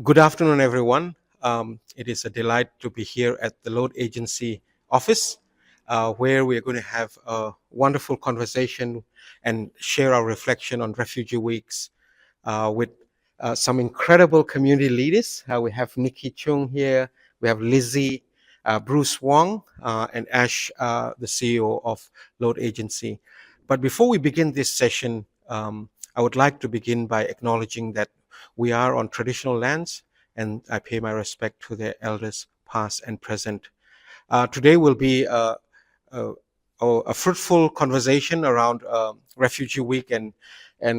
Good afternoon, everyone. It is a delight to be here at the LOTE agency office, where we are going to have a wonderful conversation and share our reflection on Refugee Weeks with some incredible community leaders. We have Nikki Chung here, we have Lizzie, Bruce Wong, and Ash, the CEO of LOTE agency. But before we begin this session, I would like to begin by acknowledging that we are on traditional lands, and I pay my respect to their elders, past and present. Today will be a fruitful conversation around Refugee Week, and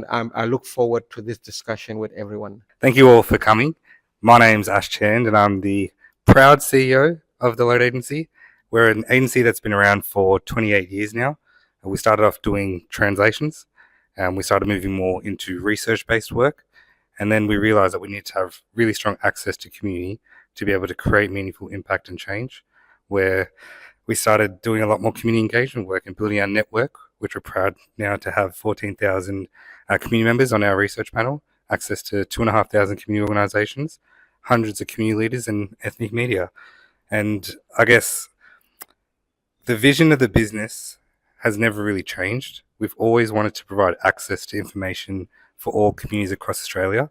I look forward to this discussion with everyone. Thank you all for coming. My name's Ash Chand, and I'm the proud CEO of the LOTE agency. We're an agency that's been around for 28 years now. We started off doing translations, and we started moving more into research-based work. And then we realized that we need to have really strong access to community to be able to create meaningful impact and change, where we started doing a lot more community engagement work and building our network, which we're proud now to have 14,000 community members on our research panel, access to 2,500 community organisations, hundreds of community leaders and ethnic media. And I guess the vision of the business has never really changed. We've always wanted to provide access to information for all communities across Australia,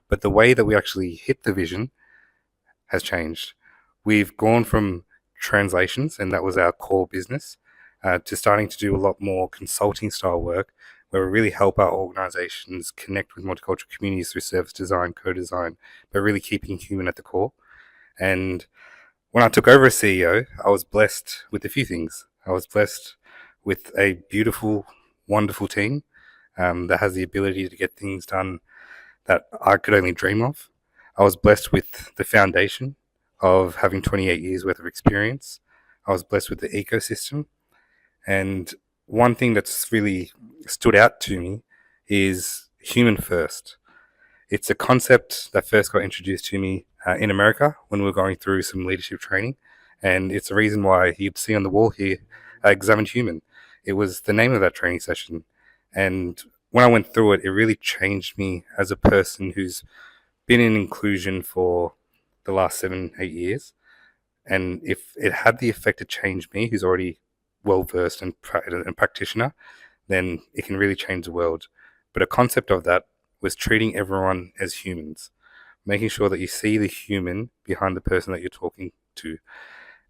but the way that we actually hit the vision has changed. We've gone from translations, and that was our core business, to starting to do a lot more consulting style work where we really help our organizations connect with multicultural communities through service design, co-design, but really keeping human at the core. And when I took over as CEO, I was blessed with a few things. I was blessed with a beautiful, wonderful team that has the ability to get things done that I could only dream of. I was blessed with the foundation of having 28 years worth of experience. I was blessed with the ecosystem. And one thing that's really stood out to me is human first. It's a concept that first got introduced to me in America when we were going through some leadership training. And it's the reason why you'd see on the wall here, Examined Human. It was the name of that training session. And when I went through it, it really changed me as a person who's been in inclusion for the last 7-8 years. And if it had the effect to change me, who's already well versed and practitioner, then it can really change the world. But a concept of that was treating everyone as humans, making sure that you see the human behind the person that you're talking to,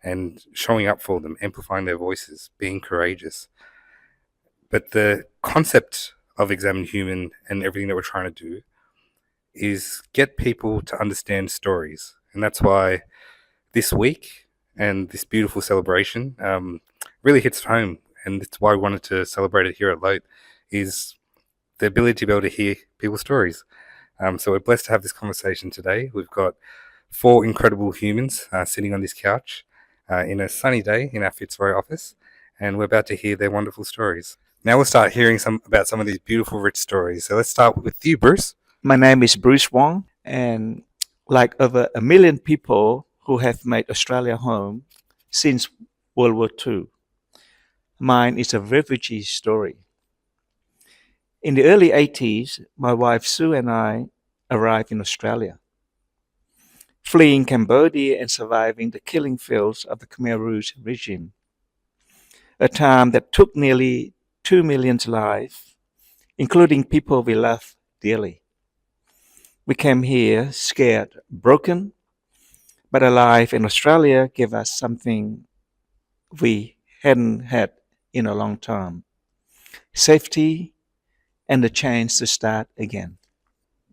and showing up for them, amplifying their voices, being courageous. But the concept of Examined Human and everything that we're trying to do is get people to understand stories. And that's why this week and this beautiful celebration really hits home. And that's why we wanted to celebrate it here at LOTE, is the ability to be able to hear people's stories. So we're blessed to have this conversation today. We've got 4 incredible humans sitting on this couch in a sunny day in our Fitzroy office, and we're about to hear their wonderful stories. Now we'll start hearing about some of these beautiful, rich stories. So let's start with you, Bruce. My name is Bruce Wong, and like over 1 million people who have made Australia home since World War II, mine is a refugee story. In the early 80s, my wife Sue and I arrived in Australia, fleeing Cambodia and surviving the killing fields of the Khmer Rouge regime, a time that took nearly 2 million lives, including people we love dearly. We came here scared, broken, but alive, and Australia gave us something we hadn't had in a long time: safety and the chance to start again.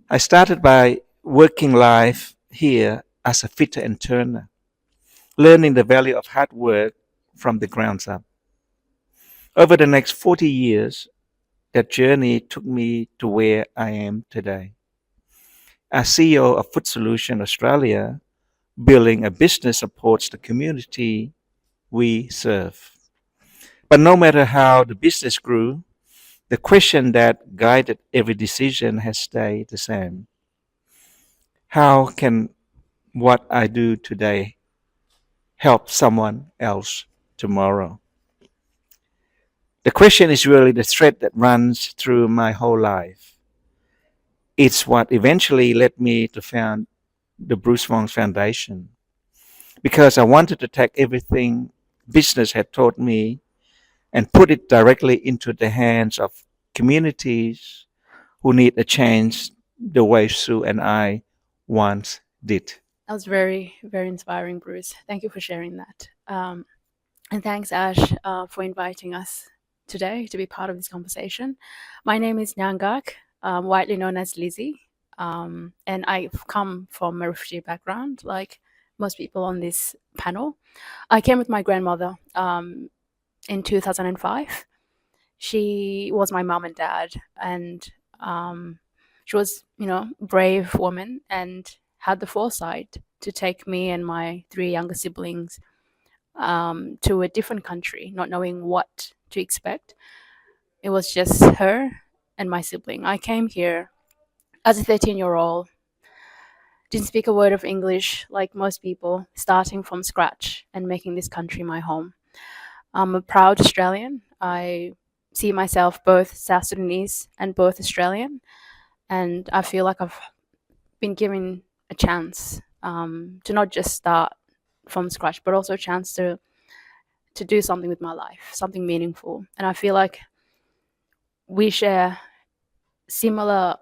I started by working life here as a fitter and turner, learning the value of hard work from the ground up. Over the next 40 years, that journey took me to where I am today. As CEO of Food Solution Australia, building a business supports the community we serve. But no matter how the business grew, the question that guided every decision has stayed the same. How can what I do today help someone else tomorrow? The question is really the thread that runs through my whole life. It's what eventually led me to found the Bruce Wong Foundation, because I wanted to take everything business had taught me and put it directly into the hands of communities who need a change the way Sue and I once did. That was very, very inspiring, Bruce. Thank you for sharing that. And thanks, Ash, for inviting us today to be part of this conversation. My name is Nyangak, widely known as Lizzie, and I've come from a refugee background, like most people on this panel. I came with my grandmother in 2005. She was my mom and dad, and she was, brave woman and had the foresight to take me and my three younger siblings to a different country, not knowing what to expect. It was just her and my sibling. I came here as a 13-year-old, didn't speak a word of English like most people, starting from scratch and making this country my home. I'm a proud Australian. I see myself both South Sudanese and both Australian, and I feel like I've been given a chance to not just start from scratch, but also a chance to do something with my life, something meaningful. And I feel like we share similar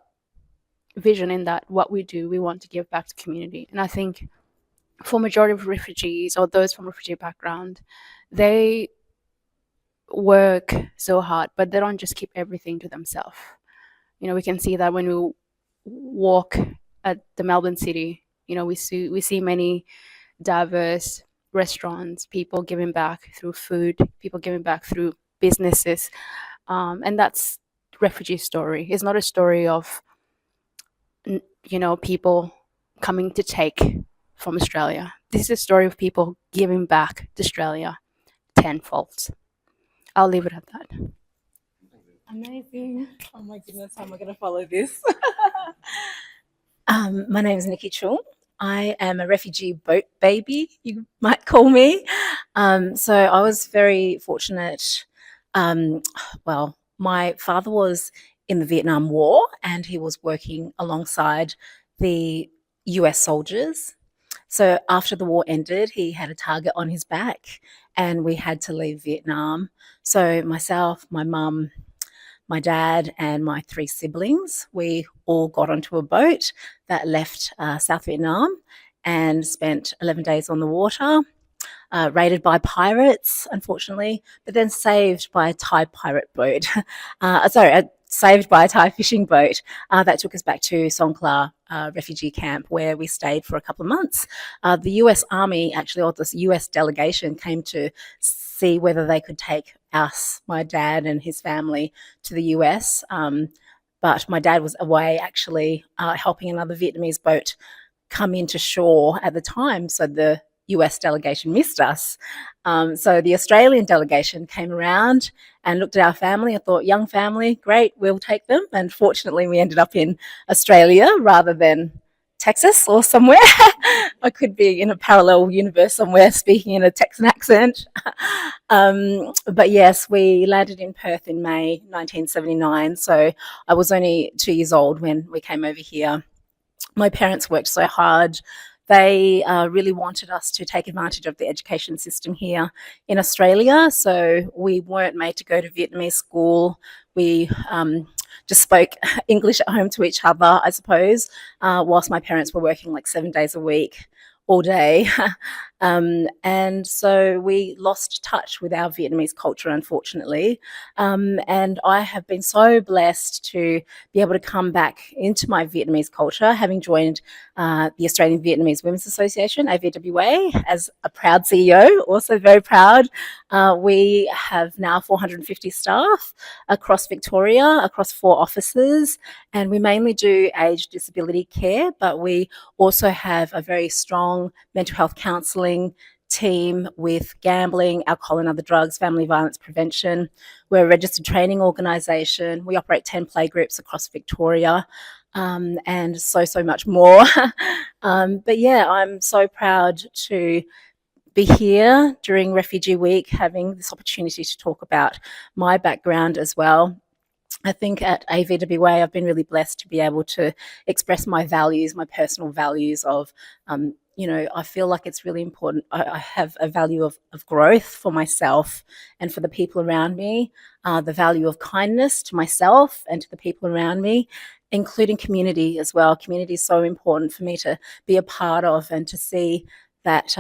vision in that what we do, we want to give back to community. And I think for majority of refugees or those from refugee background, they work so hard, but they don't just keep everything to themselves. We can see that when we walk at the Melbourne city, we see many diverse restaurants, people giving back through food, people giving back through businesses, and that's refugee story. It's not a story of people coming to take from Australia. This is a story of people giving back to Australia tenfold. I'll leave it at that. Amazing. Oh my goodness, how am I going to follow this? My name is Nikki Chung. I am a refugee boat baby, you might call me. So I was very fortunate. My father was in the Vietnam War and he was working alongside the US soldiers. So after the war ended, he had a target on his back and we had to leave Vietnam. So myself, my mum, my dad and my three siblings, we all got onto a boat that left South Vietnam and spent 11 days on the water, raided by pirates, unfortunately, but then saved by a Thai pirate boat. Saved by a Thai fishing boat that took us back to Songkhla refugee camp, where we stayed for a couple of months. The US Army, actually, or this US delegation came to see whether they could take us, my dad and his family, to the US. But my dad was away, actually, helping another Vietnamese boat come into shore at the time. So the US delegation missed us. So the Australian delegation came around and looked at our family and thought, young family, great, we'll take them. And fortunately, we ended up in Australia rather than Texas or somewhere. I could be in a parallel universe somewhere speaking in a Texan accent. But yes, we landed in Perth in May 1979. So I was only 2 years old when we came over here. My parents worked so hard. They really wanted us to take advantage of the education system here in Australia. So we weren't made to go to Vietnamese school. We just spoke English at home to each other, I suppose, whilst my parents were working like 7 days a week, all day. And so we lost touch with our Vietnamese culture, unfortunately. And I have been so blessed to be able to come back into my Vietnamese culture, having joined the Australian Vietnamese Women's Association, AVWA, as a proud CEO, also very proud. We have now 450 staff across Victoria, across 4 offices, and we mainly do aged disability care, but we also have a very strong mental health counselling team with gambling, alcohol and other drugs, family violence prevention. We're a registered training organisation. We operate 10 playgroups across Victoria, and so much more. But yeah, I'm so proud to be here during Refugee Week, having this opportunity to talk about my background as well. I think at AVWA, I've been really blessed to be able to express my values, my personal values of, I feel like it's really important. I have a value of growth for myself and for the people around me, the value of kindness to myself and to the people around me, including community as well. Community is so important for me to be a part of and to see that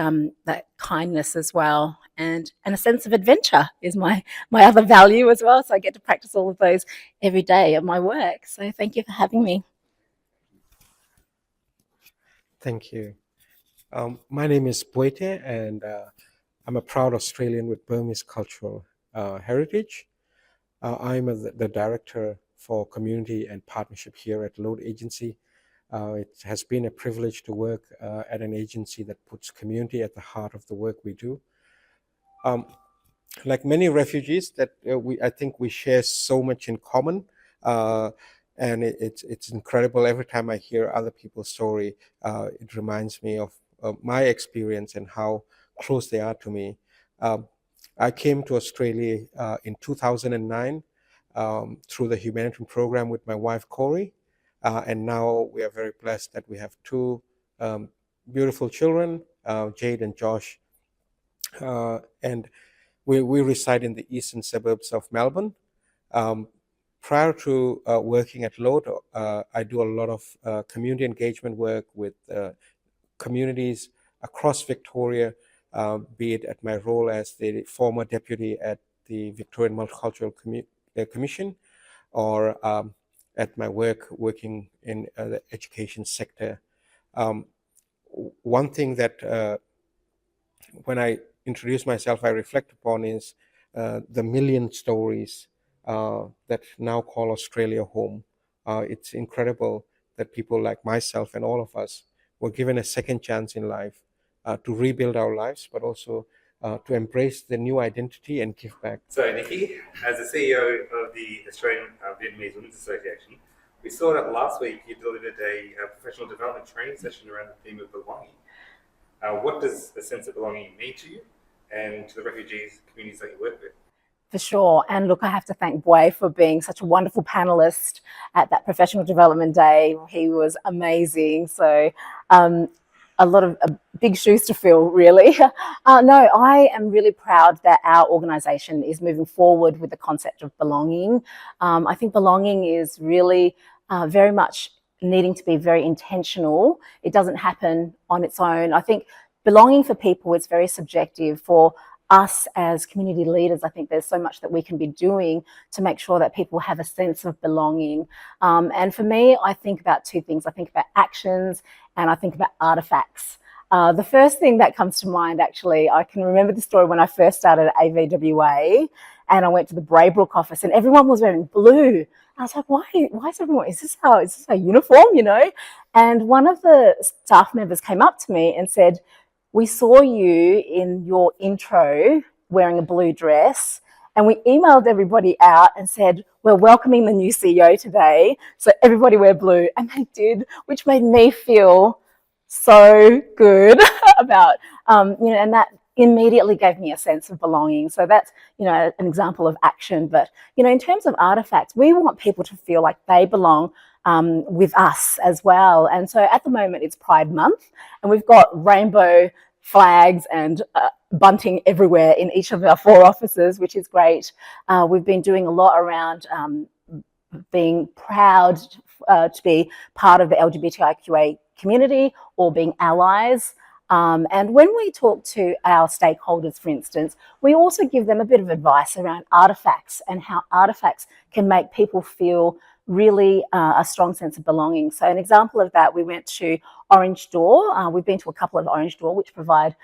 kindness as well, and a sense of adventure is my other value as well. So I get to practice all of those every day at my work. So thank you for having me. Thank you. My name is Boite, and I'm a proud Australian with Burmese cultural heritage. I'm the director for community and partnership here at LOTE Agency. It has been a privilege to work at an agency that puts community at the heart of the work we do. Like many refugees, that I think we share so much in common, and it's incredible. Every time I hear other people's story, it reminds me of my experience and how close they are to me. Um, I came to Australia in 2009 through the humanitarian program with my wife Corey, and now we are very blessed that we have two beautiful children, Jade and Josh, and we reside in the eastern suburbs of Melbourne. Um, Prior to working at LOTE, I do a lot of community engagement work with communities across Victoria, be it at my role as the former deputy at the Victorian Multicultural Commission, or at my working in the education sector. One thing that when I introduce myself, I reflect upon is the million stories that now call Australia home. It's incredible that people like myself and all of us were given a second chance in life to rebuild our lives, but also to embrace the new identity and give back. So, Nikki, as the CEO of the Australian Vietnamese Women's Association, we saw that last week you delivered a professional development training session around the theme of belonging. What does a sense of belonging mean to you and to the refugees communities that you work with? For sure. And look, I have to thank Boy for being such a wonderful panelist at that professional development day. He was amazing. So a lot of big shoes to fill, really. No, I am really proud that our organisation is moving forward with the concept of belonging. I think belonging is really very much needing to be very intentional. It doesn't happen on its own. I think belonging for people is very subjective. For us as community leaders, I think there's so much that we can be doing to make sure that people have a sense of belonging. And for me, I think about two things. I think about actions and I think about artifacts. The first thing that comes to mind, actually, I can remember the story when I first started at AVWA and I went to the Braybrook office and everyone was wearing blue. I was like, why is everyone, is this our uniform, you know? And one of the staff members came up to me and said, we saw you in your intro wearing a blue dress, and we emailed everybody out and said, we're welcoming the new CEO today, so everybody wear blue. And they did, which made me feel so good about, and that immediately gave me a sense of belonging. So that's, an example of action. But, in terms of artifacts, we want people to feel like they belong with us as well. And so at the moment it's Pride Month and we've got rainbow flags and bunting everywhere in each of our 4 offices, which is great. We've been doing a lot around being proud to be part of the LGBTIQA community or being allies. And when we talk to our stakeholders, for instance, we also give them a bit of advice around artifacts and how artifacts can make people feel really a strong sense of belonging. So an example of that, we went to Orange Door. We've been to a couple of Orange Door, which provide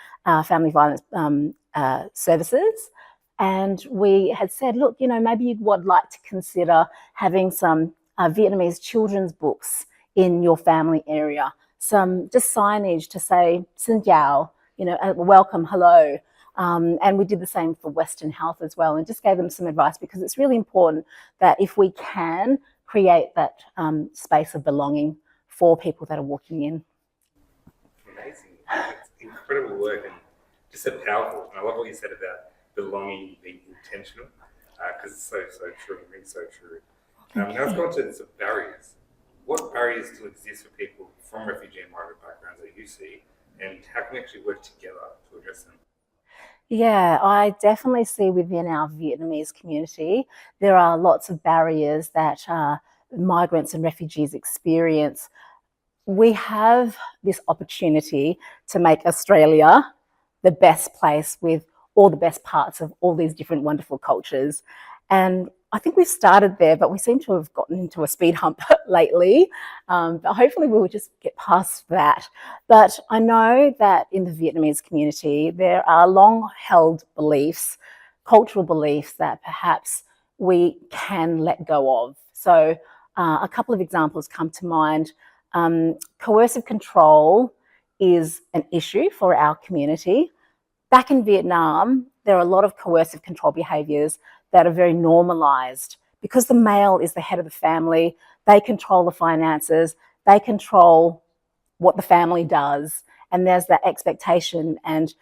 family violence services. And we had said, look, maybe you would like to consider having some Vietnamese children's books in your family area. Some just signage to say, Xin Jiao, welcome, hello. And we did the same for Western Health as well, and just gave them some advice because it's really important that if we can create that space of belonging for people that are walking in. Amazing. It's incredible work and just so powerful. And I love what you said about belonging being intentional because it's so true, really so true. Now let's go into some barriers. What barriers still exist for people from refugee and migrant backgrounds that you see, and how can we actually work together to address them? Yeah, I definitely see within our Vietnamese community, there are lots of barriers that migrants and refugees experience. We have this opportunity to make Australia the best place with all the best parts of all these different wonderful cultures. And I think we've started there, but we seem to have gotten into a speed hump lately. But hopefully we'll just get past that. But I know that in the Vietnamese community, there are long held beliefs, cultural beliefs that perhaps we can let go of. So a couple of examples come to mind. Coercive control is an issue for our community. Back in Vietnam, there are a lot of coercive control behaviours that are very normalised. Because the male is the head of the family, they control the finances, they control what the family does, and there's that expectation and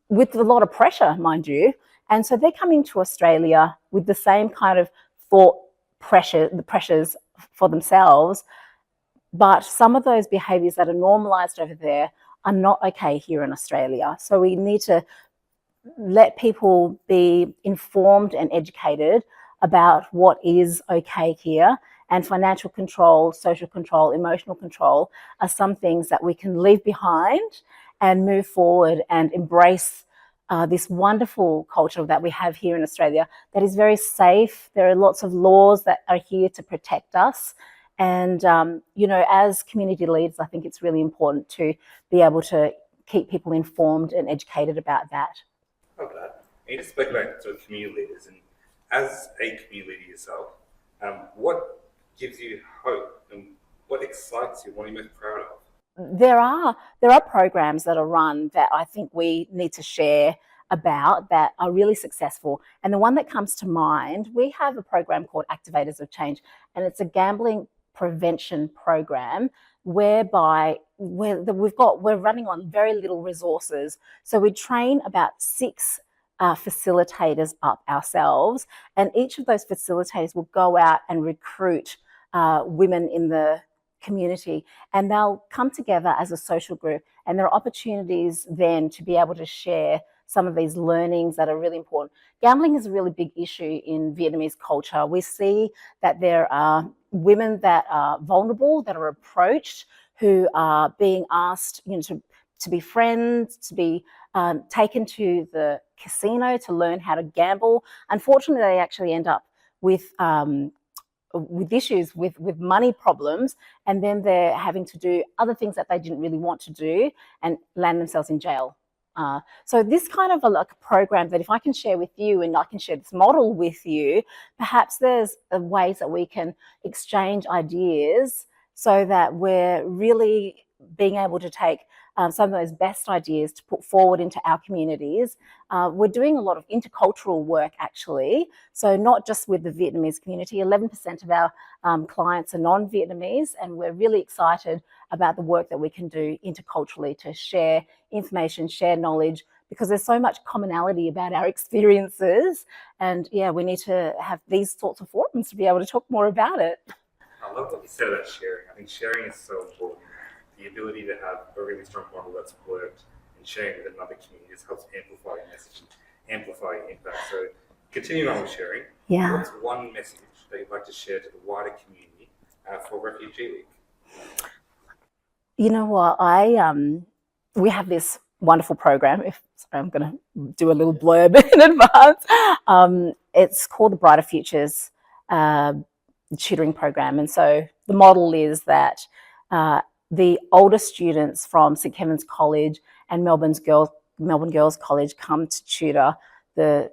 with a lot of pressure, mind you. And so they're coming to Australia with the same kind of thought pressure, the pressures for themselves, but some of those behaviours that are normalised over there are not okay here in Australia. So we need to let people be informed and educated about what is okay here. And financial control, social control, emotional control are some things that we can leave behind and move forward and embrace this wonderful culture that we have here in Australia that is very safe. There are lots of laws that are here to protect us. And, you know, as community leaders, I think it's really important to be able to keep people informed and educated about that. Love that. And you just spoke about sort of community leaders, and as a community leader yourself, what gives you hope and what excites you? What are you most proud of? There are programs that are run that I think we need to share about that are really successful. And the one that comes to mind, we have a program called Activators of Change, and it's a gambling prevention program whereby we're running on very little resources. So we train about 6 facilitators up ourselves, and each of those facilitators will go out and recruit women in the community, and they'll come together as a social group, and there are opportunities then to be able to share some of these learnings that are really important. Gambling is a really big issue in Vietnamese culture. We see that there are women that are vulnerable, that are approached, who are being asked, you know, to be friends, to be taken to the casino to learn how to gamble. Unfortunately, they actually end up with issues with money problems, and then they're having to do other things that they didn't really want to do and land themselves in jail. So this kind of like a program that if I can share with you and I can share this model with you, perhaps there's ways that we can exchange ideas so that we're really being able to take some of those best ideas to put forward into our communities. We're doing a lot of intercultural work actually, so not just with the Vietnamese community. 11% of our clients are non-Vietnamese, and we're really excited about the work that we can do interculturally to share information, share knowledge, because there's so much commonality about our experiences. And yeah, we need to have these sorts of forums to be able to talk more about it. I love what you said about sharing. I think sharing is so important. The ability to have a really strong model that's worked and sharing with another community just helps amplify your message and amplify your impact. So continuing on with sharing, what's one message that you'd like to share to the wider community for Refugee Week? You know what, we have this wonderful program. Sorry, I'm going to do a little blurb in advance. It's called the Brighter Futures tutoring program. And so the model is that the older students from St Kevin's College and Melbourne Girls College come to tutor the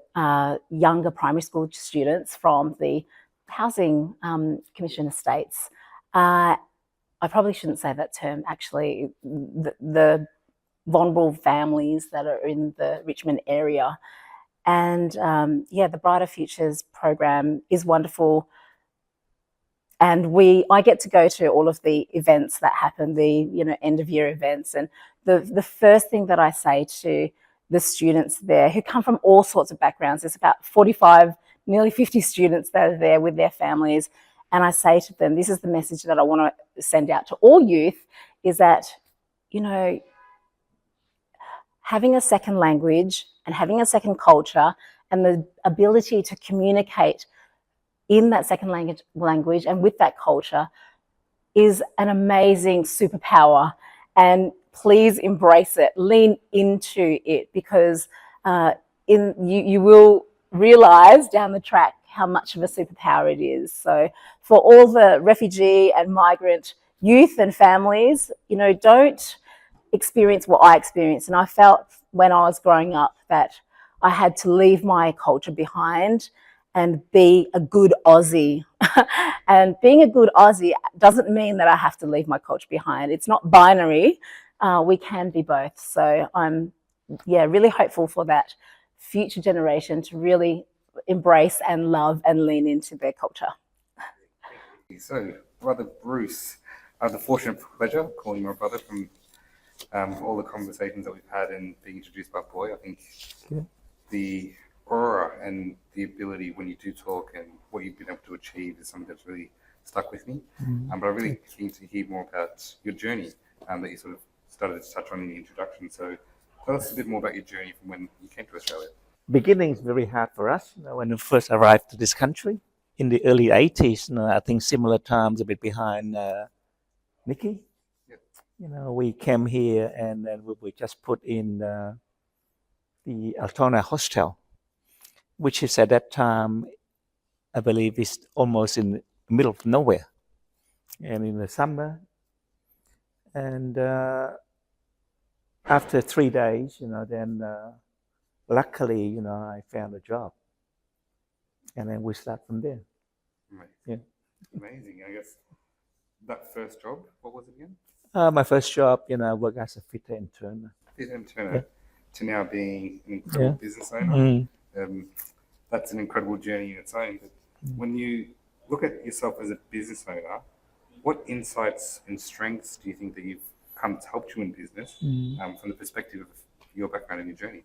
younger primary school students from the Housing Commission estates. I probably shouldn't say that term, actually. The vulnerable families that are in the Richmond area. And yeah, the Brighter Futures program is wonderful. And I get to go to all of the events that happen, the end of year events. And the first thing that I say to the students there, who come from all sorts of backgrounds, there's about 45 nearly 50 students that are there with their families. And I say to them, this is the message that I want to send out to all youth, is that, you know, having a second language and having a second culture and the ability to communicate in that second language and with that culture is an amazing superpower. And please embrace it, lean into it, because you will realize down the track how much of a superpower it is. So for all the refugee and migrant youth and families, you know, don't experience what I experienced. And I felt when I was growing up that I had to leave my culture behind and be a good Aussie. And being a good Aussie doesn't mean that I have to leave my culture behind. It's not binary. We can be both. So I'm, really hopeful for that future generation to really embrace and love and lean into their culture. So, Brother Bruce, I have the fortunate pleasure of calling my brother from all the conversations that we've had and being introduced by Boy. I think the aura and the ability when you do talk and what you've been able to achieve is something that's really stuck with me. But I'm really keen to hear more about your journey that you sort of started to touch on in the introduction. So tell us a bit more about your journey from when you came to Australia. Beginning is very hard for us. You know, when we first arrived to this country in the early 80s, you know, I think similar times a bit behind Nikki. Yep. You know, we came here and then we just put in the Altona Hostel, which is at that time, I believe, is almost in the middle of nowhere, and in the summer. And after 3 days, you know, then luckily, you know, I found a job, and then we start from there. Amazing. Yeah. Amazing. I guess that first job, what was it again? My first job, you know, I worked as a fitter and turner. Fitter and turner, to now being an incredible business owner. That's an incredible journey in its own. But when you look at yourself as a business owner, what insights and strengths do you think that you've come to help you in business from the perspective of your background and your journey?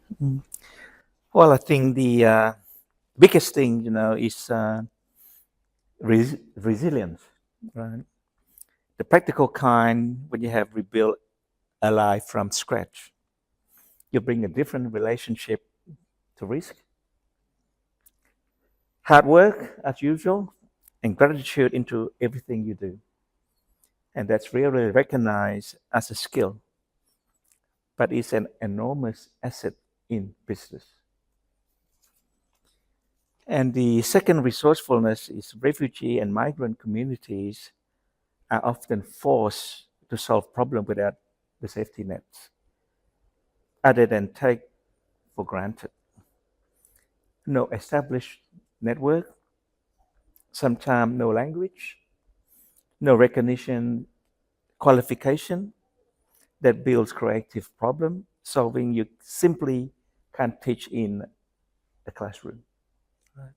Well, I think the biggest thing, you know, is resilience, right? The practical kind, when you have rebuilt a life from scratch, you bring a different relationship to risk. Hard work, as usual, and gratitude into everything you do. And that's really recognized as a skill, but it's an enormous asset in business. And the second, resourcefulness, is refugee and migrant communities are often forced to solve problems without the safety nets, other than take for granted. No established network, sometimes no language, no recognition, qualification that builds creative problem solving you simply can't teach in a classroom. Right.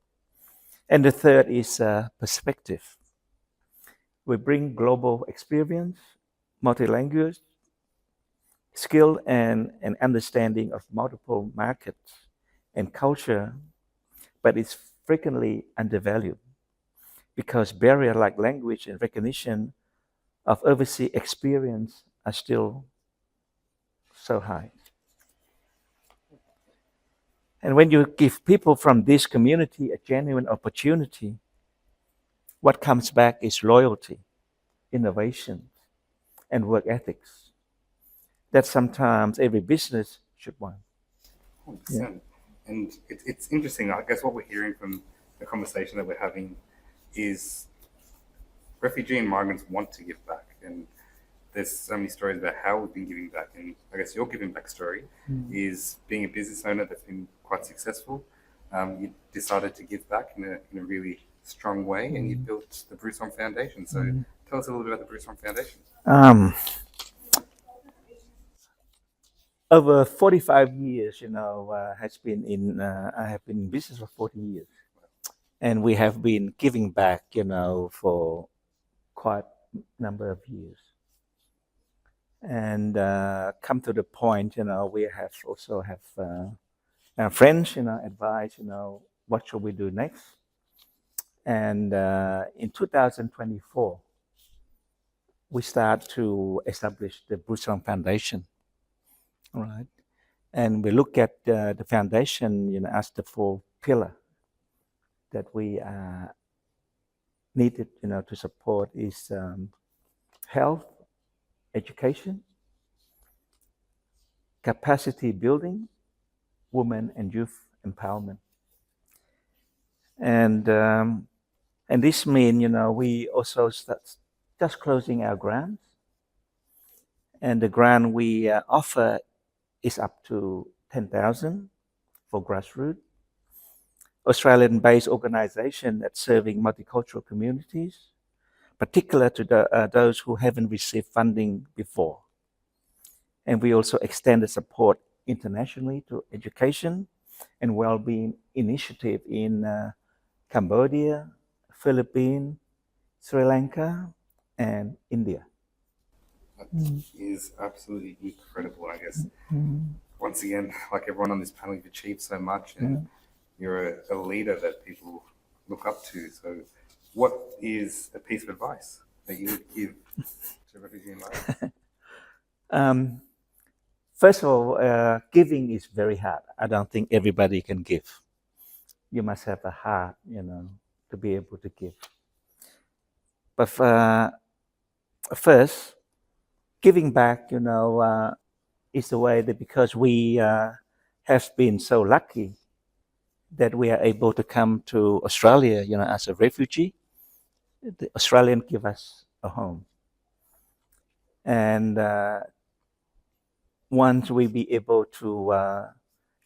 And the third is perspective. We bring global experience, multi-language, skill, and an understanding of multiple markets and culture, but it's frequently undervalued because barriers like language and recognition of overseas experience are still so high. And when you give people from this community a genuine opportunity, what comes back is loyalty, innovation, and work ethics that sometimes every business should want. 100%. And it's interesting. I guess what we're hearing from the conversation that we're having is refugee and migrants want to give back. And there's so many stories about how we've been giving back. And I guess your giving back story is being a business owner that's been quite successful. You decided to give back in a really strong way, and you built the Bruce On Foundation. So tell us a little bit about the Bruce On Foundation. Over 45 years, you know, has been in. I have been in business for 40 years, and we have been giving back, you know, for quite a number of years. And come to the point, you know, we have also have friends, you know, advise, you know, what shall we do next? And in 2024, we start to establish the Bruce Long Foundation, all right? And we look at the foundation, as the four pillar that we needed, to support is health, education, capacity building, women and youth empowerment. And this means, we also start just closing our grants. And the grant we offer is up to 10,000 for grassroots. Australian-based organization that's serving multicultural communities, particular to those who haven't received funding before. And we also extend the support internationally to education and well-being initiative in Cambodia, Philippines, Sri Lanka, and India. That is absolutely incredible. I guess once again, like everyone on this panel, you've achieved so much, and you're a leader that people look up to. So, what is a piece of advice that you would give to refugee life? First of all, giving is very hard. I don't think everybody can give. You must have a heart, to be able to give. But first, giving back, is the way that because we have been so lucky that we are able to come to Australia, as a refugee. The Australian give us a home. And once we be able to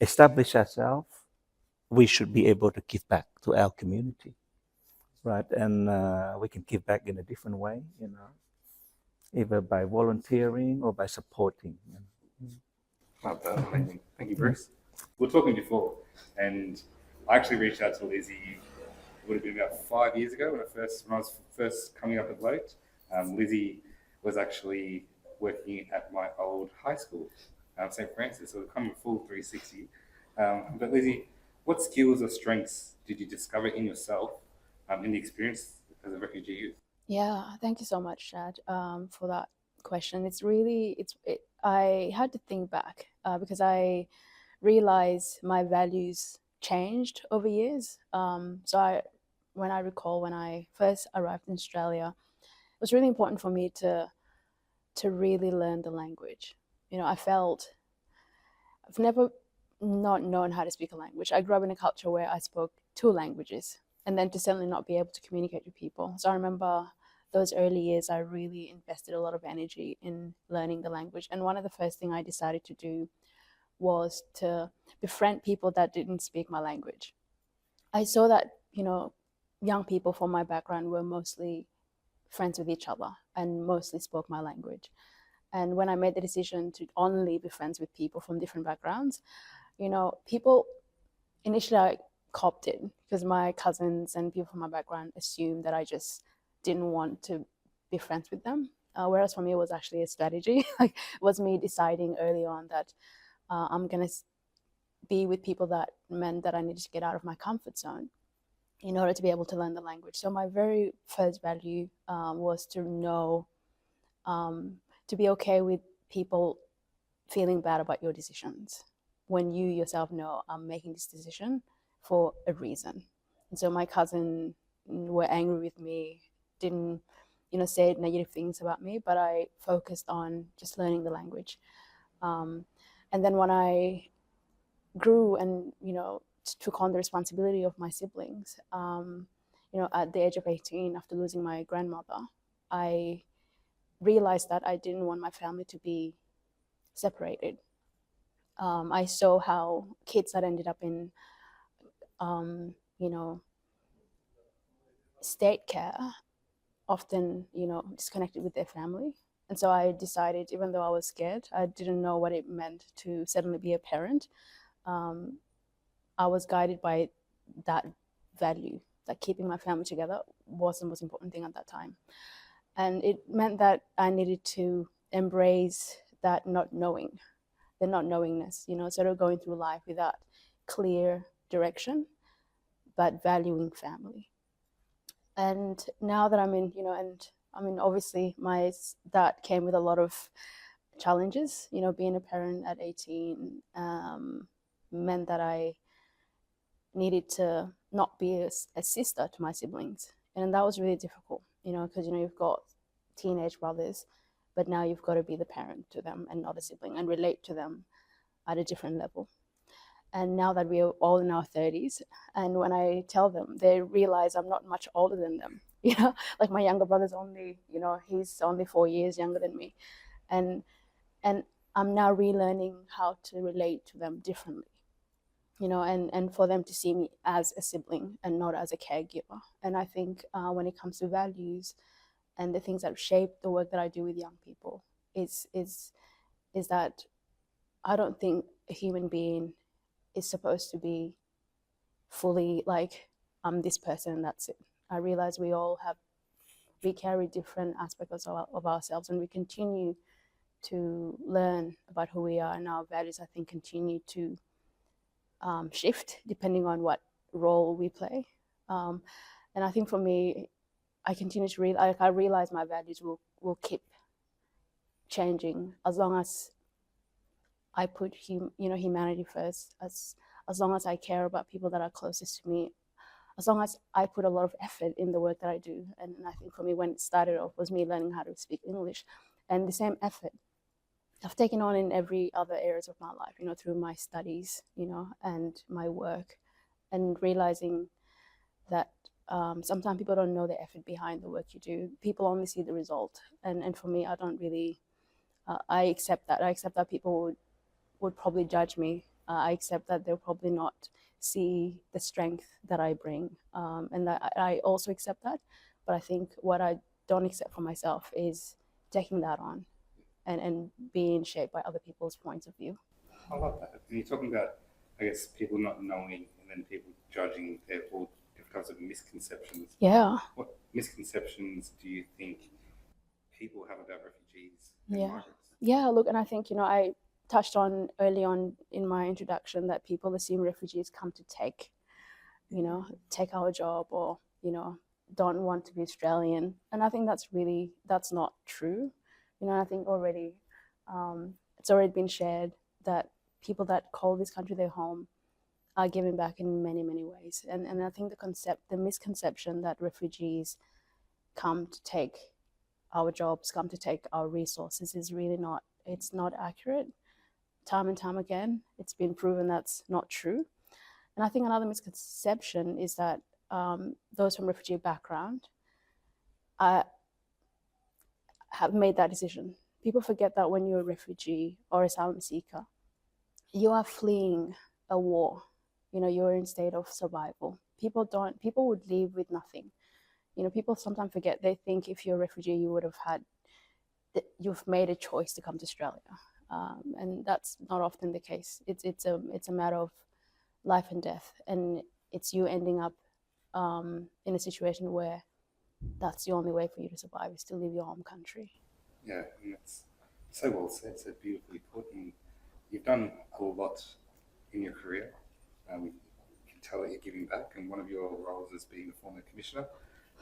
establish ourselves, we should be able to give back to our community, right? And we can give back in a different way, either by volunteering or by supporting. Love that. Amazing. Thank you, Bruce. We were talking before, and I actually reached out to Lizzie. It would have been about 5 years ago when I was first coming up at LOTE. Lizzie was actually working at my old high school, St. Francis, so coming full 360. But Lizzie, what skills or strengths did you discover in yourself in the experience as a refugee youth? Yeah, thank you so much, Chad, for that question. I had to think back because I realized my values changed over years. When I first arrived in Australia, it was really important for me to really learn the language. I've never not known how to speak a language. I grew up in a culture where I spoke 2 languages, and then to suddenly not be able to communicate with people. So I remember those early years, I really invested a lot of energy in learning the language. And one of the first things I decided to do was to befriend people that didn't speak my language. I saw that, young people from my background were mostly friends with each other and mostly spoke my language. And when I made the decision to only be friends with people from different backgrounds, people initially I copped it because my cousins and people from my background assumed that I just didn't want to be friends with them. Whereas for me, it was actually a strategy. Like, it was me deciding early on that I'm going to be with people that meant that I needed to get out of my comfort zone in order to be able to learn the language. So my very first value was to know, to be okay with people feeling bad about your decisions when you yourself know I'm making this decision for a reason. And so my cousin were angry with me, didn't, say negative things about me, but I focused on just learning the language. And then when I grew and, took on the responsibility of my siblings, at the age of 18, after losing my grandmother, I realized that I didn't want my family to be separated. I saw how kids that ended up in, state care often, disconnected with their family. And so I decided, even though I was scared, I didn't know what it meant to suddenly be a parent. I was guided by that value, that keeping my family together was the most important thing at that time. And it meant that I needed to embrace that not knowing, the not knowingness, sort of going through life without clear direction. but valuing family. And now that I'm in, and I mean, obviously, that came with a lot of challenges. Being a parent at 18 meant that I needed to not be a sister to my siblings, and that was really difficult. Because you've got teenage brothers, but now you've got to be the parent to them and not a sibling, and relate to them at a different level. And now that we're all in our 30s, and when I tell them, they realize I'm not much older than them. Like my younger brother's only, he's only 4 years younger than me, and I'm now relearning how to relate to them differently. And for them to see me as a sibling and not as a caregiver. And I think when it comes to values and the things that shape the work that I do with young people, is that I don't think a human being is supposed to be fully like, I'm this person and that's it. I realize we carry different aspects of ourselves, and we continue to learn about who we are, and our values, I think, continue to shift depending on what role we play. And I think for me, I continue to I realize my values will keep changing as long as I put humanity first, as long as I care about people that are closest to me, as long as I put a lot of effort in the work that I do. And I think for me, when it started off, was me learning how to speak English, and the same effort I've taken on in every other areas of my life, through my studies, and my work, and realizing that sometimes people don't know the effort behind the work you do. People only see the result, and for me, I don't really. I accept that. I accept that people would probably judge me. I accept that they'll probably not see the strength that I bring, and that I also accept that. But I think what I don't accept for myself is taking that on and being shaped by other people's points of view. I love that. And you're talking about, I guess, people not knowing and then people judging, therefore, different types of misconceptions. Yeah. What misconceptions do you think people have about refugees and Yeah. migrants? Yeah, look, and I think, I touched on early on in my introduction that people assume refugees come to take our job, or, don't want to be Australian. And I think that's not true. I think already it's already been shared that people that call this country their home are giving back in many, many ways. And I think the misconception that refugees come to take our jobs, come to take our resources is really it's not accurate. Time and time again, it's been proven that's not true. And I think another misconception is that those from refugee background have made that decision. People forget that when you're a refugee or asylum seeker, you are fleeing a war. You're in state of survival. People would leave with nothing. People sometimes forget. They think if you're a refugee, you've made a choice to come to Australia, and that's not often the case. It's a matter of life and death, and it's you ending up in a situation where that's the only way for you to survive, is to leave your home country. Yeah, and that's so well said, so beautifully put. And you've done a lot in your career. You can tell that you're giving back, and one of your roles is being the former commissioner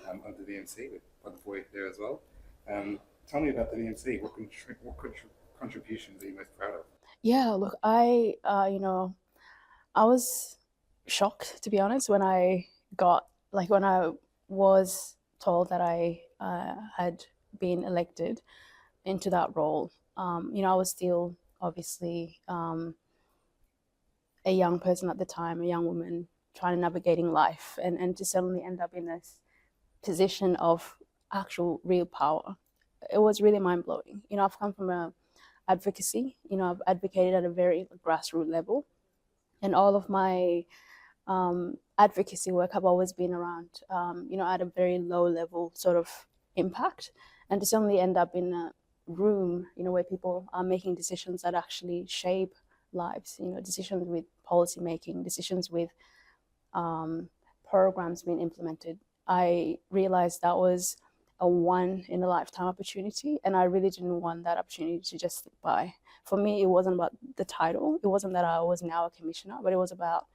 of the VMC, with the boy there as well. Tell me about the VMC. What contributions are you most proud of? Yeah, look, I was shocked, to be honest, when I was told that I had been elected into that role. I was still obviously a young person at the time, a young woman trying to navigating life, and to suddenly end up in this position of actual real power. It was really mind blowing. I've come from advocacy. I've advocated at a very grassroots level, and all of my advocacy work have always been around, at a very low level sort of impact, and to suddenly end up in a room, where people are making decisions that actually shape lives, decisions with policy making, decisions with programs being implemented. I realized that was a one in a lifetime opportunity, and I really didn't want that opportunity to just slip by. For me, it wasn't about the title. It wasn't that I was now a commissioner, but it was about,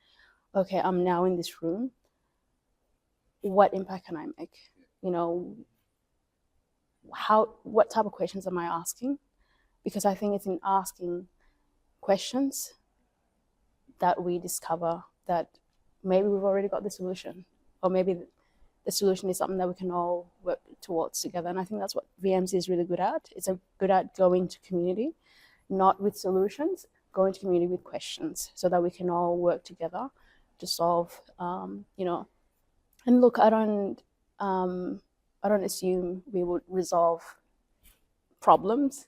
okay, I'm now in this room. what impact can I make? You know, what type of questions am I asking? Because I think it's in asking questions that we discover that maybe we've already got the solution, or maybe the solution is something that we can all work towards together. And I think that's what VMC is really good at. It's good at going to community, not with solutions, going to community with questions, so that we can all work together to solve. You know, and look, I don't assume we would resolve problems,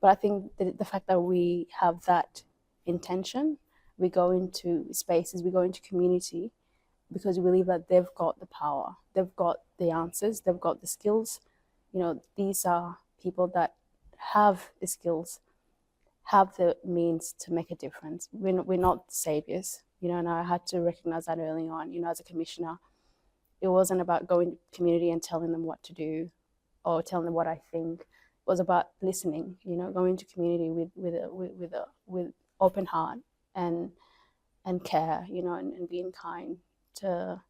but I think the fact that we have that intention, we go into spaces, we go into community, because we believe that they've got the power, they've got the answers, they've got the skills. You know, these are people that have the skills, have the means to make a difference. We're not saviors, you know, and I had to recognize that early on. You know, as a commissioner, it wasn't about going to community and telling them what to do or telling them what I think. It was about listening, you know, going to community with open heart and care, you know, and being kind, to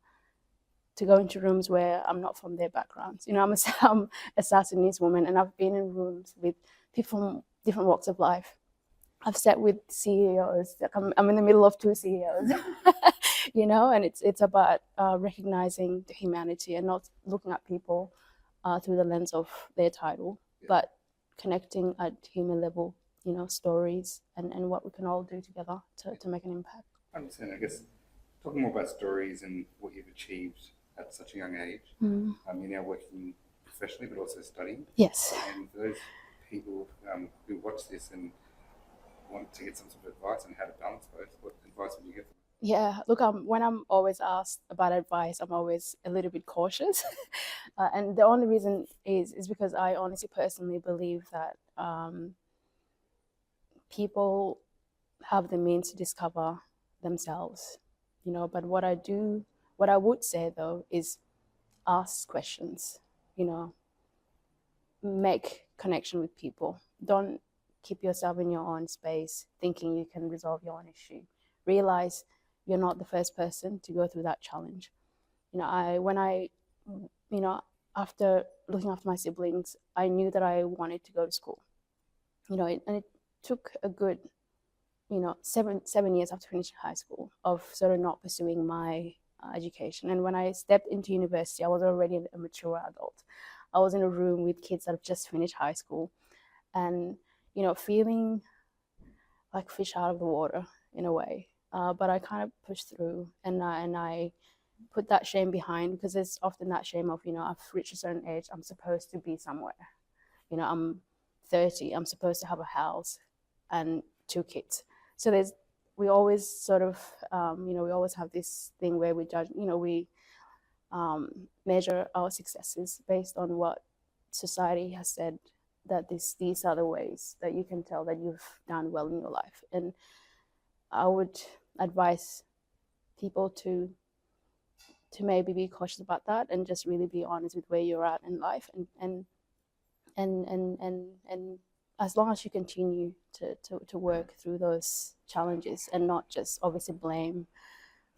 go into rooms where I'm not from their backgrounds. You know, I'm a South Sudanese woman, and I've been in rooms with people from different walks of life. I've sat with CEOs. Like I'm in the middle of two CEOs, you know, and it's about recognizing the humanity and not looking at people through the lens of their title, but connecting at human level, you know, stories and what we can all do together to make an impact. I understand. I guess talking more about stories and what you've achieved at such a young age. Mm. You're now working professionally, but also studying. Yes. And for those people who watch this and want to get some sort of advice on how to balance both, what advice would you give them? Yeah, look, when I'm always asked about advice, I'm always a little bit cautious. And the only reason is because I honestly personally believe that people have the means to discover themselves, you know. But what I would say though is ask questions, you know, make connection with people. Don't keep yourself in your own space thinking you can resolve your own issue. Realize you're not the first person to go through that challenge. You know, after looking after my siblings, I knew that I wanted to go to school. You know, and it took a good, you know, seven years after finishing high school of sort of not pursuing my education. And when I stepped into university, I was already a mature adult. I was in a room with kids that have just finished high school, and you know, feeling like fish out of the water in a way. But I kind of pushed through, and I put that shame behind, because there's often that shame of, you know, I've reached a certain age, I'm supposed to be somewhere. You know, I'm 30, I'm supposed to have a house and 2 kids. So we always sort of, you know, we always have this thing where we judge, you know, we measure our successes based on what society has said, that these are the ways that you can tell that you've done well in your life. And I would advise people to maybe be cautious about that and just really be honest with where you're at in life, and as long as you continue to work through those challenges and not just obviously blame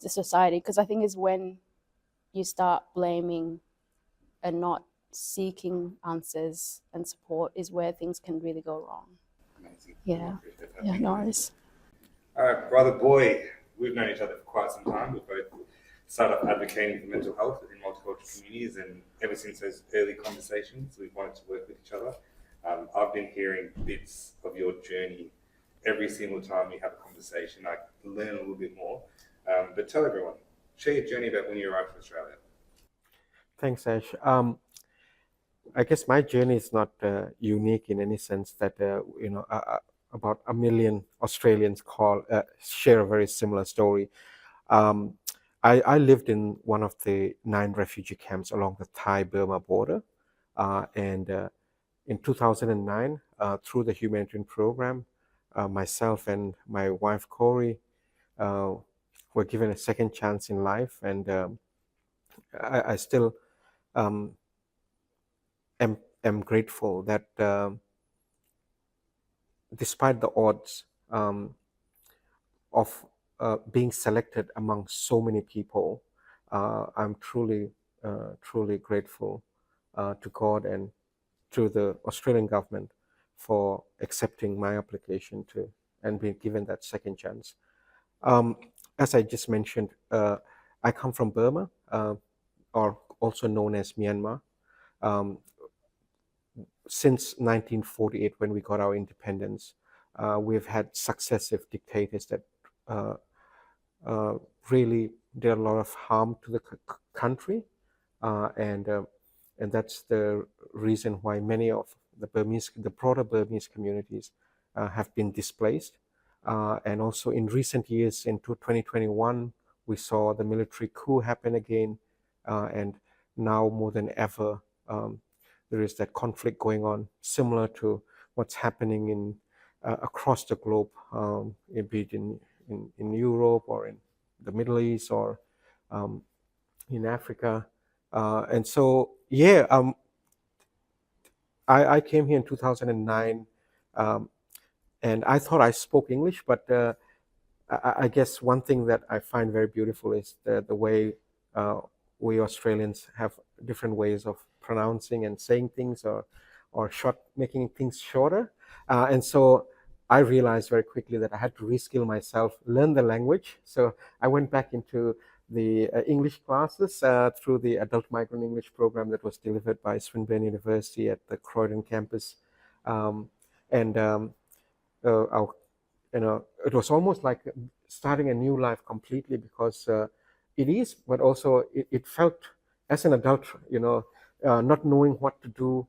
the society, because I think is when you start blaming and not seeking answers and support is where things can really go wrong. Amazing. Yeah. Yeah, no worries. All right, brother boy, we've known each other for quite some time. We've both started up advocating for mental health in multicultural communities, and ever since those early conversations, we've wanted to work with each other. I've been hearing bits of your journey every single time we have a conversation. I learn a little bit more. But tell everyone, share your journey about when you arrived to Australia. Thanks, Ash. I guess my journey is not unique in any sense that, you know, about 1 million Australians share a very similar story. I lived in one of the 9 refugee camps along the Thai-Burma border. And in 2009, through the humanitarian program, myself and my wife, Corey, were given a second chance in life. And I still am grateful that despite the odds of being selected among so many people, I'm truly truly grateful to God and to the Australian government for accepting my application to and being given that second chance. As I just mentioned, I come from Burma, or also known as Myanmar. Um, since 1948, when we got our independence, we've had successive dictators that uh, uh, really did a lot of harm to the country, and that's the reason why many of the broader Burmese communities have been displaced. And also in recent years, in 2021, we saw the military coup happen again, and now more than ever, there is that conflict going on, similar to what's happening in across the globe, be it in Europe or in the Middle East or in Africa. And so, yeah, I came here in 2009, and I thought I spoke English, but I guess one thing that I find very beautiful is the way we Australians have different ways of pronouncing and saying things, or making things shorter. And so I realized very quickly that I had to reskill myself, learn the language. So I went back into the English classes through the Adult Migrant English program that was delivered by Swinburne University at the Croydon campus. Um, and our it was almost like starting a new life completely, because it is, but also it felt as an adult, not knowing what to do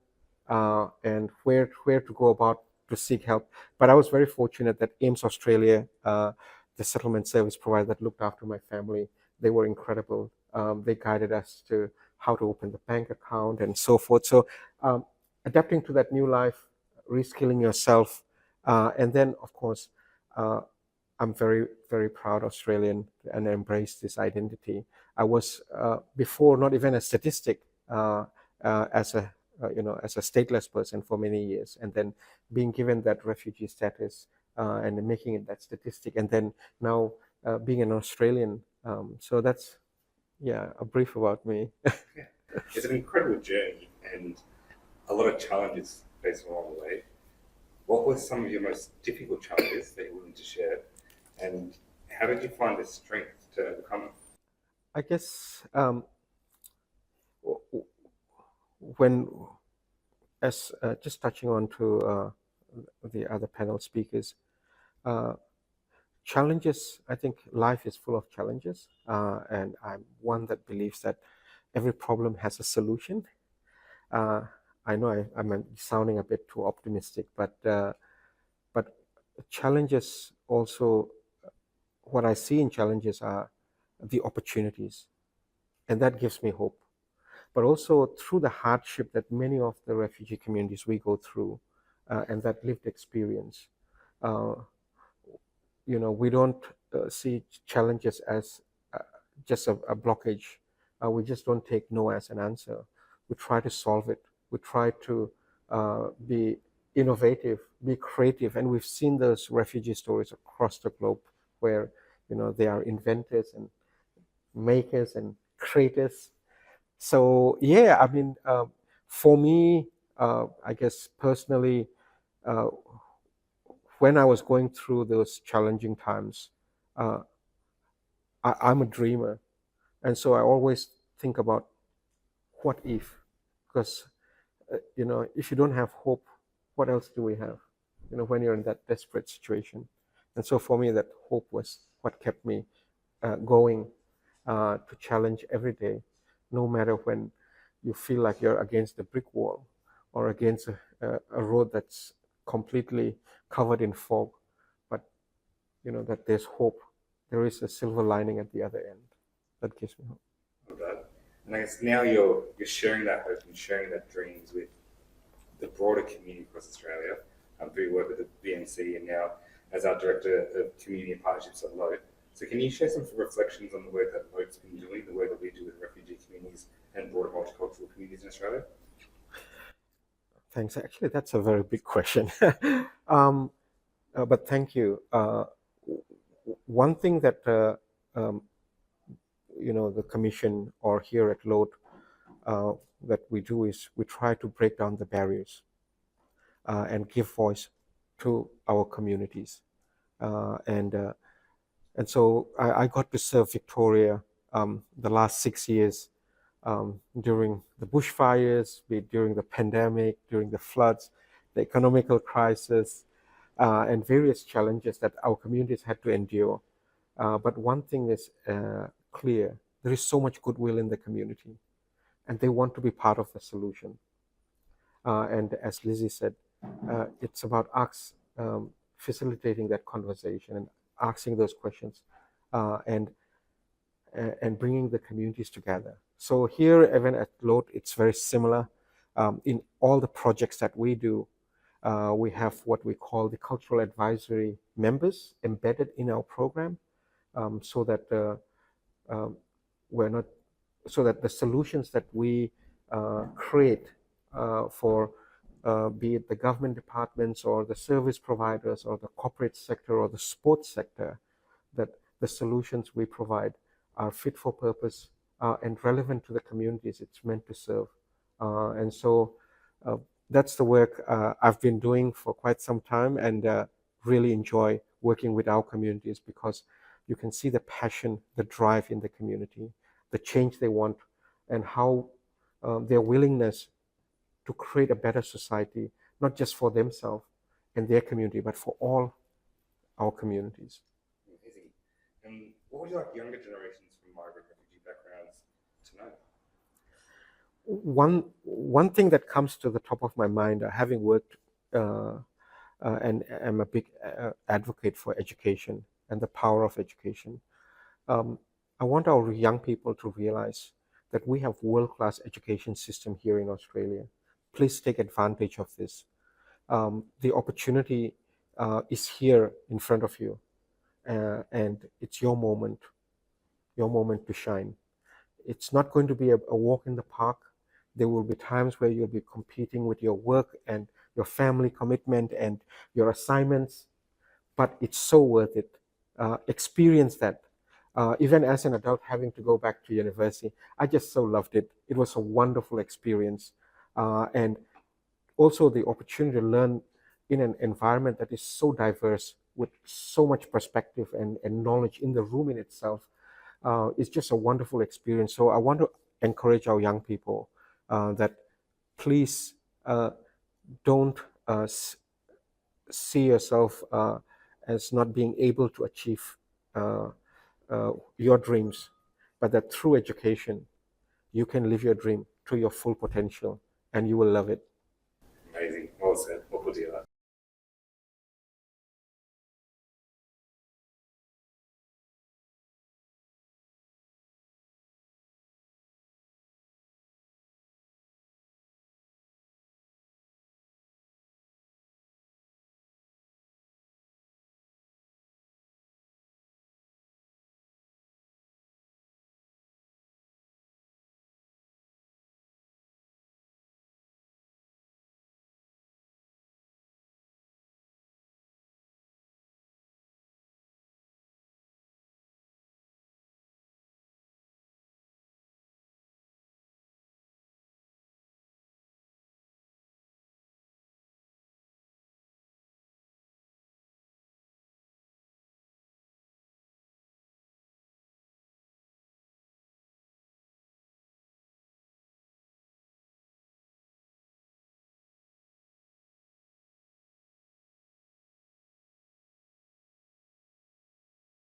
and where to go about to seek help. But I was very fortunate that AIMS Australia, the settlement service provider that looked after my family, they were incredible. They guided us to how to open the bank account and so forth. So adapting to that new life, reskilling yourself, and then of course, uh, I'm very, very proud Australian and embrace this identity. I was before not even a statistic, as a as a stateless person for many years, and then being given that refugee status and making it that statistic, and then now being an Australian. So that's, yeah, a brief about me. Yeah. It's an incredible journey and a lot of challenges faced along the way. What were some of your most difficult challenges that you're willing to share, and how did you find the strength to overcome them? I guess when, as just touching on to the other panel speakers, uh, challenges, I think life is full of challenges, and I'm one that believes that every problem has a solution. uh, I know I'm sounding a bit too optimistic, but challenges also, what I see in challenges are the opportunities, and that gives me hope. But also through the hardship that many of the refugee communities we go through, and that lived experience, uh, we don't see challenges as just a blockage. We just don't take no as an answer. We try to solve it. We try to be innovative, be creative, and we've seen those refugee stories across the globe where they are inventors and makers and creators. So yeah, I mean, for me, I guess personally, uh, when I was going through those challenging times, uh, I'm a dreamer, and so I always think about what if, because if you don't have hope, what else do we have? When you're in that desperate situation, and so for me, that hope was what kept me going to challenge every day, no matter when you feel like you're against a brick wall or against a road that's completely covered in fog, but that there's hope. There is a silver lining at the other end. That gives me hope. Of that? And I guess now you're sharing that hope and sharing that dreams with the broader community across Australia through your work with the BNC and now as our Director of Community and Partnerships at LOTE. So can you share some reflections on the work that LOTE's been doing, the work that we do with refugee communities and broader multicultural communities in Australia? Thanks. Actually, that's a very big question. But thank you. One thing that the Commission or here at LOTE that we do is we try to break down the barriers and give voice to our communities. And so I got to serve Victoria the last 6 years during the bushfires, be it during the pandemic, during the floods, the economical crisis, and various challenges that our communities had to endure. But one thing is clear: there is so much goodwill in the community, and they want to be part of the solution. And as Lizzie said, it's about us facilitating that conversation and asking those questions and bringing the communities together. So here, even at LOTE, it's very similar. In all the projects that we do, we have what we call the cultural advisory members embedded in our program, so that we're not, so that the solutions that we create for be it the government departments or the service providers or the corporate sector or the sports sector, that the solutions we provide are fit for purpose and relevant to the communities it's meant to serve. And so that's the work I've been doing for quite some time, and really enjoy working with our communities, because you can see the passion, the drive in the community, the change they want, and how their willingness to create a better society, not just for themselves and their community, but for all our communities. Amazing. And what would you like younger generations from migrant refugee backgrounds to know? One thing that comes to the top of my mind, having worked and I'm a big advocate for education and the power of education. I want our young people to realize that we have world-class education system here in Australia. Please take advantage of this. The opportunity is here in front of you, and it's your moment to shine. It's not going to be a walk in the park. There will be times where you'll be competing with your work and your family commitment and your assignments, but it's so worth it. Experience that. Even as an adult, having to go back to university, I just so loved it. It was a wonderful experience. And also the opportunity to learn in an environment that is so diverse, with so much perspective and knowledge in the room in itself, is just a wonderful experience. So I want to encourage our young people that please don't see yourself as not being able to achieve your dreams, but that through education, you can live your dream to your full potential, and you will love it. Amazing. Well said.